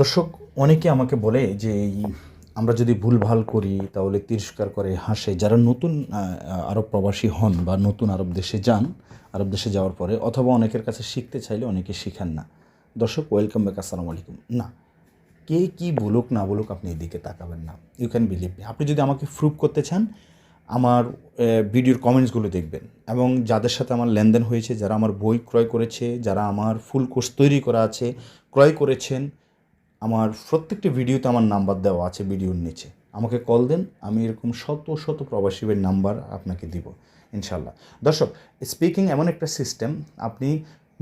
দর্শক, অনেকে আমাকে বলে যে আমরা যদি ভুলভাল করি তাহলে তিরস্কার করে, হাসে। যারা নতুন আরব প্রবাসী হন বা নতুন আরব দেশে যান, আরব দেশে যাওয়ার পরে অথবা অনেকের কাছে শিখতে চাইলে অনেকে শিখেন না। দর্শক, ওয়েলকাম ব্যাক, আসসালামু আলাইকুম। না, কে কী বলুক না বলুক, আপনি এদিকে তাকাবেন না। You can believe me. আপনি যদি আমাকে প্রুভ করতে চান, আমার ভিডিওর কমেন্টসগুলো দেখবেন, এবং যাদের সাথে আমার লেনদেন হয়েছে, যারা আমার বই ক্রয় করেছে, যারা আমার ফুল কোর্স তৈরি করা আছে ক্রয় করেছেন, আমার প্রত্যেকটি ভিডিওতে আমার নাম্বার দেওয়া আছে ভিডিওর নিচে। আমাকে কল দেন, আমি এরকম শত শত প্রবাসীদের নাম্বার আপনাকে দিব ইনশাল্লাহ। দর্শক, স্পিকিং এমন একটা সিস্টেম, আপনি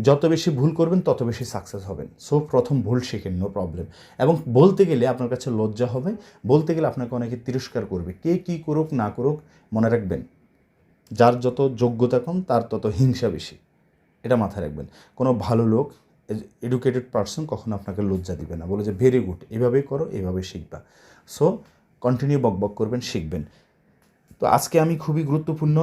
যত বেশি ভুল করবেন তত বেশি সাকসেস হবেন। সো প্রথম ভুল শিখেন, নো প্রবলেম। এবং বলতে গেলে আপনার কাছে লজ্জা হবে, বলতে গেলে আপনাকে অনেকে তিরস্কার করবে। কে কী করুক না করুক, মনে রাখবেন, যার যত যোগ্যতা কম তার তত হিংসা বেশি। এটা মাথায় রাখবেন। কোনো ভালো লোক, এডুকেটেড পারসন কখনো আপনাকে লজ্জা দিবে না, বলে যে ভেরি গুড, এভাবেই করো, এভাবেই শিখবা। সো কন্টিনিউ বকবক করবেন, শিখবেন। তো আজকে আমি খুবই গুরুত্বপূর্ণ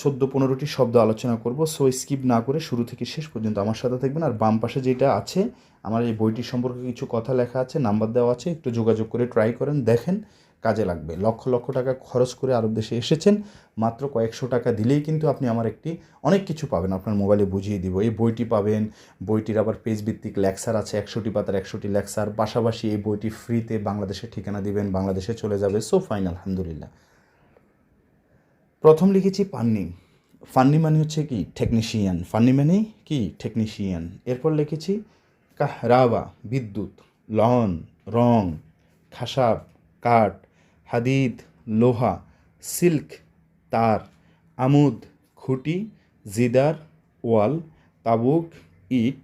14-15টি শব্দ আলোচনা করব। সো স্কিপ না করে শুরু থেকে শেষ পর্যন্ত আমার সাথে থাকবেন। আর বাম পাশে যেটা আছে, আমার এই বইটি সম্পর্কে কিছু কথা লেখা আছে, নাম্বার দেওয়া আছে, একটু যোগাযোগ করে ট্রাই করেন, দেখেন, কাজে লাগবে। লক্ষ লক্ষ টাকা খরচ করে আরব দেশে এসেছেন, মাত্র কয়েকশো টাকা দিলেই কিন্তু আপনি আমার অনেক কিছু পাবেন। আপনার মোবাইলে বুঝিয়ে দিব। এই বইটি পাবেন, বইটির আবার পেজ ভিত্তিক লেকচার আছে, 100টি পাতার 100টি লেকচার। পাশাপাশি এই বইটি ফ্রিতে বাংলাদেশের ঠিকানা দিবেন, বাংলাদেশে চলে যাবে। সো ফাইন, আলহামদুলিল্লাহ। প্রথম লিখেছি পান্নি। ফান্নি মানে হচ্ছে কি টেকনিশিয়ান, ফান্নি মানে কি টেকনিশিয়ান। এরপর লিখেছি কাহরাবা, বিদ্যুৎ। লন, রং। খাসাব, কাঠ। হাদিদ, লোহা। সিল্ক, তার। আমুদ, খুঁটি। জিদার, ওয়াল। তাবুক, ইট।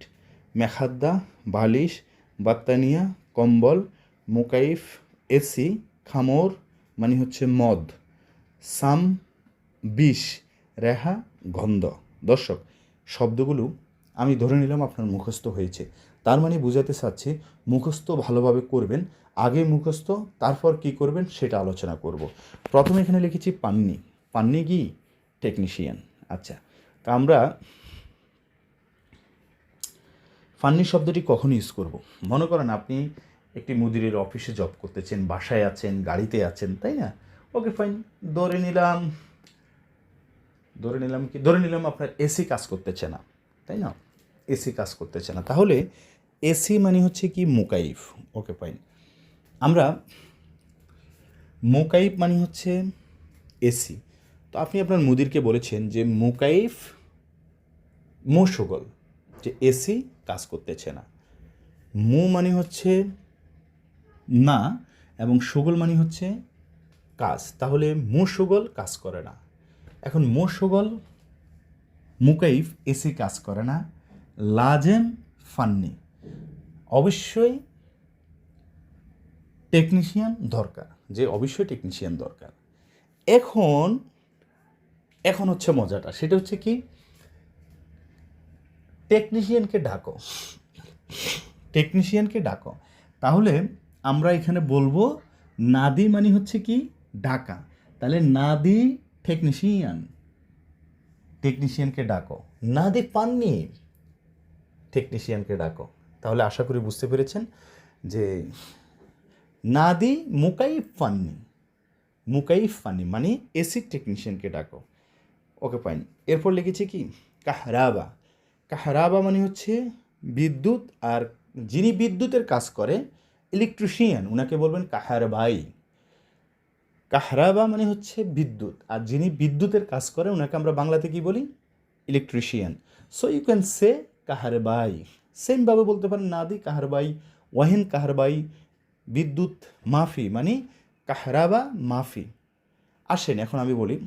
মেখাদ্দা, বালিশ। বাত্তানিয়া, কম্বল। মুকাইফ, এসি। খামর মানে হচ্ছে মদ। সাম, বিষ। রেহা, গন্ধ। দর্শক, শব্দগুলো আমি ধরে নিলাম আপনার মুখস্থ হয়েছে। তার মানে বুঝাতে চাচ্ছি, মুখস্থ ভালোভাবে করবেন। আগে মুখস্থ, তারপর কি করবেন সেটা আলোচনা করব। প্রথমে এখানে লিখেছি পান্নি। পান্নি কি টেকনিশিয়ান। আচ্ছা, তা আমরা ফান্নি শব্দটি কখন ইউজ করব? মনে করেন আপনি একটি মুদিরের অফিসে জব করতেছেন, বাসায় আছেন, গাড়িতে আছেন, তাই না? ওকে ফাইন, ধরে নিলাম ধরে নিলাম আপনার এসি কাজ করতেছে না, তাই না? এসি কাজ করতেছে না, তাহলে এসি মানে হচ্ছে কি মুকাইফ। ওকে ফাইন, আমরা মুকাইফ মানে হচ্ছে এসি। তো আপনি আপনার মুদিরকে বলেছেন যে মুকাইফ মুশগল, যে এসি কাজ করতেছে না। মু মানে হচ্ছে না, এবং সুগল মানে হচ্ছে কাজ, তাহলে মুশগল কাজ করে না। এখন মুশগল, মুকাইফ, এসি কাজ করে না। লাজেম, ফান্নি, অবশ্যই টেকনিশিয়ান দরকার, যে অবশ্যই টেকনিশিয়ান দরকার। এখন এখন হচ্ছে মজাটা, সেটা হচ্ছে কি, টেকনিশিয়ানকে ডাকো, টেকনিশিয়ানকে ডাকো। তাহলে আমরা এখানে বলবো নাদি মানে হচ্ছে কি ডাকা, তাহলে নাদি টেকনিশিয়ান, টেকনিশিয়ানকে ডাকো। নাদি পাননি, টেকনিশিয়ানকে ডাকো। তাহলে আশা করি বুঝতে পেরেছেন যে নাদি মুকাইফ ফান্নি, মুকাইফ ফান্নি মানে এসি টেকনিশিয়ানকে ডাকো। ওকে ফাইন, এরপর লিখেছি কি কাহরাবা। কাহরাবা মানে হচ্ছে বিদ্যুৎ, আর যিনি বিদ্যুতের কাজ করে ইলেকট্রিশিয়ান, ওনাকে বলবেন কাহারবাই। কাহরাবা মানে হচ্ছে বিদ্যুৎ, আর যিনি বিদ্যুতের কাজ করে ওনাকে আমরা বাংলাতে কি বলি? Electrician. So you can say কাহারবাই। সেমভাবে বলতে পারেন নাদি কাহারবাই, ওয়াহিন কাহারবাই, বিদ্যুৎ মাফি মানে কাহরাবা মাফি। আসেন এখন আমি বলি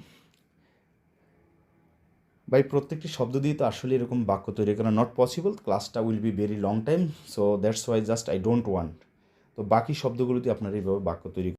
ভাই, প্রত্যেকটি শব্দ দিয়ে তো আসলে এরকম বাক্য তৈরি করা নট পসিবল, ক্লাসটা will be very long time, so that's why just I don't want. তো বাকি শব্দগুলোতে আপনারা এইভাবে বাক্য তৈরি